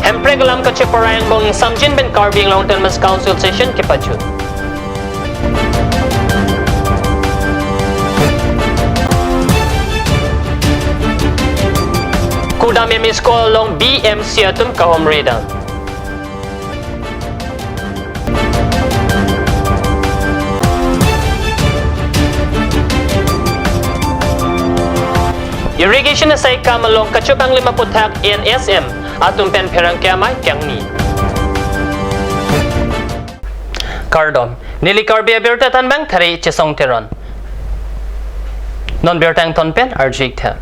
Hempregalam ka Chiparayan bong Samjin Ben Carving Long Term Council Session Kipajut. Kudam Emis School Long BMC Atum Kahom Redan. Irrigation na say kamalong kachupang 50 hak NSM atum pen perang kiamay kyang ni. Kardom nili karbia berta tan bang thari chesong teron. Non bertang ton pen arjik tha.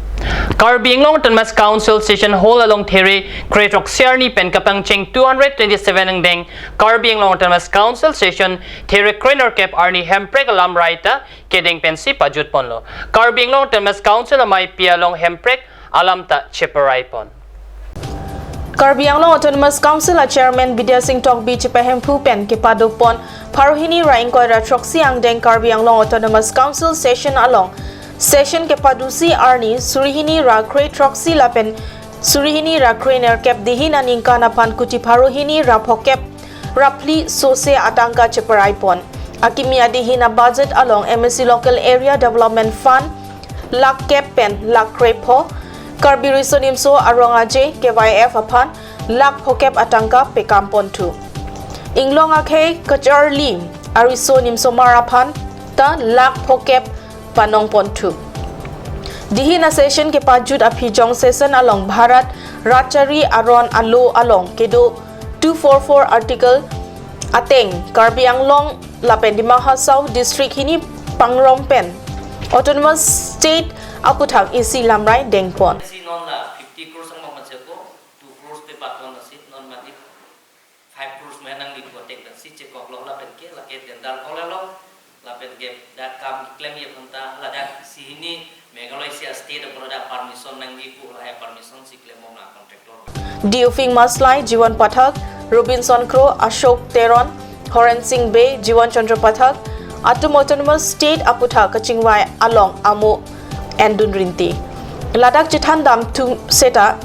Karbing long ton mas council session hall along theory kretok siarni pen kapang cheng 227 ang deng Karbing long ton mas council session theory krener cap arni hemprek alam raita kedeng pensi pajut ponlo Karbing long ton mas council amai pia long hemprek alam ta cheparai pon Karbing Long Autonomous Council a Chairman Bidya Singh Tokbi Chipahem Pupen Kipadopon Paruhini Rain Koira Troxy Ang Deng Karbing Long Autonomous Council session along Session ke padusi Arni Surihini Rakre Troxy Lapen Surihini Rakre Nerkep Dihin Aningka Napan Kuti Paruhini Rapokep Rapli Sose Atangka Cheparaipon Akimi Adihina budget along MSC Local Area Development Fund Lak Kepen Lak Krepo Karbi Risonimso Arongaje KYF Apan Lak Pokep Atangka Pekampon 2 Inglong Ake Kajarli Arisonimso Marapan Ta Lak Pokep Panongpon 2 Dihina session ke pajut apijong session along Bharat Rachari Aron Alo along Kedo 244 article Ateng Karbi Anglong Lapen di Mahasau district hini Pangrompen Autonomous State Akuthak isi lamrai dengpon si non la 50 crores ang mamasako 2 crores te patron na si non mati 5 crores menang di kotek dan si cekok long la penke la ke dendal kolelo la penke da kam claim ye punta la da si ini Meghalaya state ko da permission nang di ko la permission si claim mo na contractor Diufing Maslai Jiwan Pathak Robinson Crow Ashok Teron Horen Singh Bay Jiwan Chandra Pathak Atum Autonomous State Akuthak Kachingwai along Amo Endun Rinti Ladak Chithandam to Seta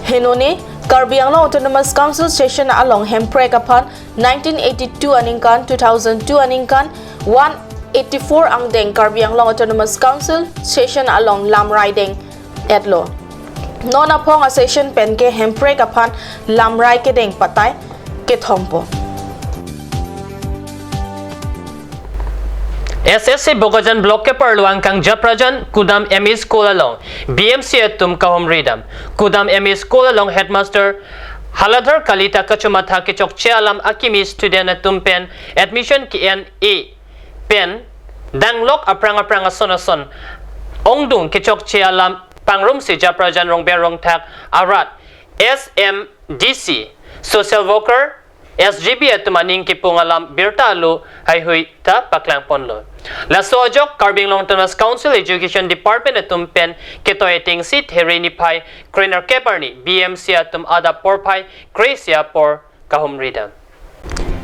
Henone Karbing Long Autonomous Council session along Hemprek upon 1982 Aningkan 2002 Aningkan 184 Angdeng Karbing Long Autonomous Council session along Lam Riding Edlo Non upon a session penke Hemprek upon Lam Rai Kedeng Patay Kethompo SSC Bogajan Block ke Perluang Kang Japrajan Kudam ME School along BMC Atum Kahom Redam Kudam ME School along Headmaster Haladhar Kalita Kachumatha Kichok Che Alam Akimi Student Atum Pen Admission KNA Pen Danglok Aprang Sonason Ongdung Kichok Che Alam Pangrum Si Japrajan Rong Berong Tak Arat SMDC Social Worker SGB at maning kipungalam birtalo ay huy ta paklang ponlo. La sojok Karbing Long Term Council Education Department atum pen ketoeting sit herini pai krener keparni BMC atum ada porpai Gracia por kahum rida.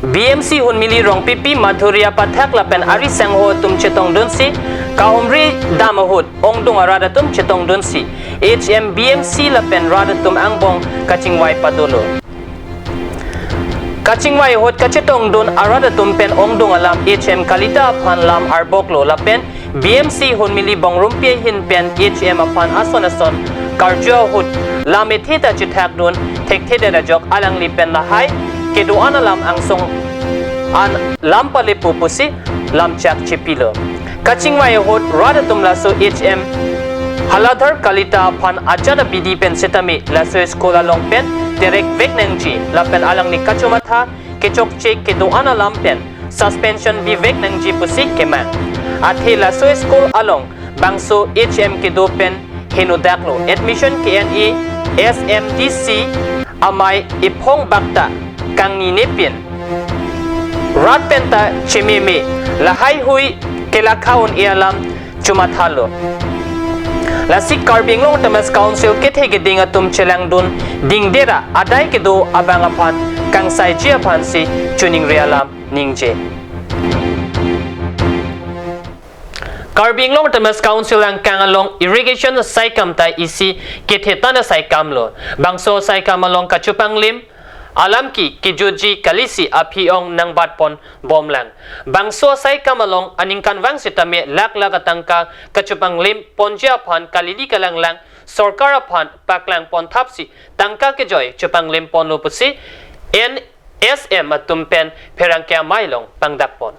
BMC hunmili rong pipi madhuria pathak lapen ari sangho tum chetong dunsi kahumri damahut ongdung arada tum chetong dunsi HM BMC lapen rada tum angbong kachingwai padolo. Kachingwai hot kachetong don arada tumpen ongdong alam HM kalita apan lam arboklo lapen BMC hunmili bongrumpie hin pen HM apan ason karjo hut lamit hita chithak don thektheda na jok alang lipen lahai kedo analam angsong an lampale pupusi lamchak chipilo Kachingwai hot rada tumlaso HM Haladhar Kalita apan ajada bidi pen setami laso skola long pen direct veknangji lapen alang ni kachumatha kechok che kedo ana lampen suspension bi veknangji pusik keman athe laso school along bangso HM kedo pen henodaklo admission KNE SMDC amai iphong bakta kangni nepin rat penta chememe lahai hui kelakhaun ialam chumathalo Lasik Karbing Long Term Council kethe geding atum chelang dun dingdera adai kedo abang apan kang sai ji apan si tuning realam ningje Karbi Anglong Autonomous Council ang kangalong irrigation saikam ta isi kithetan saikam lo bangso saikam along kachupang lim alam ki kijuji kalisi apiong nang batpon bomlang bangso saikam along aning kanwang sitame lak atangka kachupang lim ponja phan kalili kalanglang sorkara phan paklang pon thapsi tangka ke joy chupang lim pon lopusi NSM atumpen perangkya mailong pangdakpon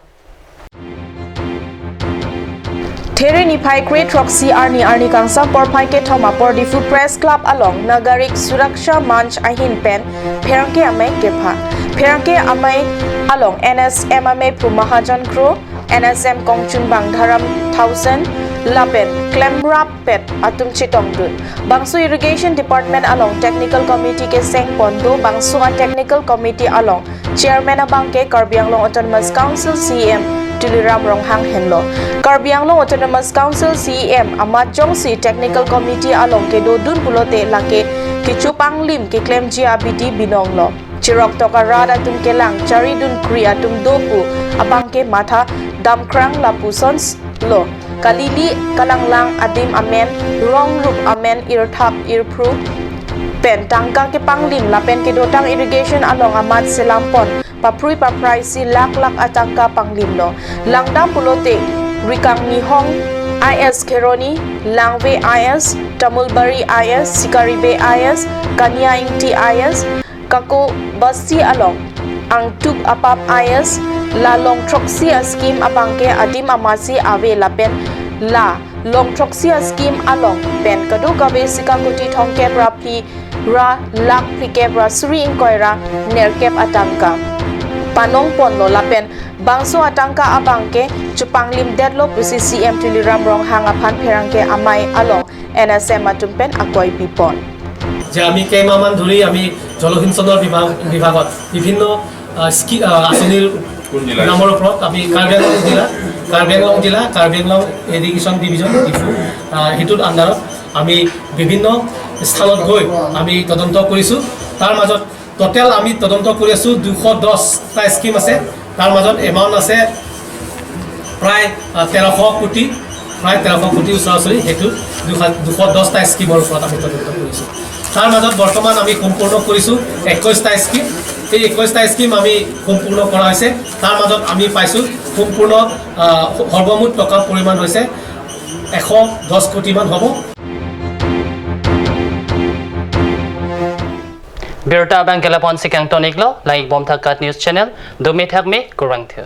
Tere ni pai Great Roxy Arni Kangsa por pai ke thoma por di Food Press Club along Nagarik Suraksha Manch ahin pen Perangke amai kepa Perangke amai along NSM amai Pu Mahajan Crew NSM Kongchun Bang Dharam 1000 Lapen Klemrap Pet Atum Chitong Dun Bangsu Irrigation Department along Technical Committee ke Seng Pondo Bangsu a Technical Committee along Chairman abang ke Karbi Anglong Autonomous Council CM Tuliram Ronghang Henlo Karbi Anglong Autonomous Council CEM Amat Jongsi Technical Committee along ke dodun pulote lake kichupang lim ki claim ji abidi binong lo Chirok toka rada tum kelang chari dun kri atum dopu abang ke matha damkrang lapusons lo kalili kalanglang adim amen rong rup amen irthap irpru pen tangka ke panglim lapen ke dotang irrigation along amat selampon paprui papraisi lak atangka panglimlo langdam pulote rikang nihong IS Keroni Langwe IS Tamulbari IS Sikaribe IS Kanya Ingti IS Kako Basti along ang tug apap IS la long troxia scheme abangke adim amasi ave lapen la long troxia scheme along pen kadu kabe sikakuti thongke rapi ra lak phike ra suri inkoira nerkep atangka panong pon lo lapen bangso atangka abangke chupanglim deadlock pusi CM Tuliram Ronghang aphan pherangke amai along NSM atumpen akoi pipon যে আমি কেইমাহমান ধৰি আমি জলসিঞ্চনৰ বিভাগত বিভিন্ন আঁচনিৰ নামৰ ওপৰত আমি কাৰ্বি আংলং জিলা কাৰ্বি আংলং ইৰিগেশ্যন ডিভিজন ডিফু সেইটোৰ আণ্ডাৰত আমি বিভিন্ন স্থানত গৈ আমি তদন্ত কৰিছোঁ তাৰ মাজত টোটেল আমি তদন্ত কৰি আছোঁ 210টা স্কিম আছে তাৰ মাজত এমাউণ্ট আছে প্ৰায় 1300 কোটি ওচৰা-ওচৰি সেইটো 210টা স্কিমৰ ওপৰত আমি তদন্ত কৰিছোঁ তাৰ মাজত বৰ্তমান আমি সম্পূৰ্ণ কৰিছোঁ 21টা স্কিম এই 21টা স্কিম আমি সম্পূৰ্ণ কৰা হৈছে তাৰ মাজত আমি পাইছোঁ সম্পূৰ্ণ সৰ্বমুঠ টকাৰ পৰিমাণ হৈছে 110 কোটি মান হ'ব Birta Bangkela Ponsi Kang Toniklo, like Bomthakat News Channel, Dumit Hagme, Kurang Theo.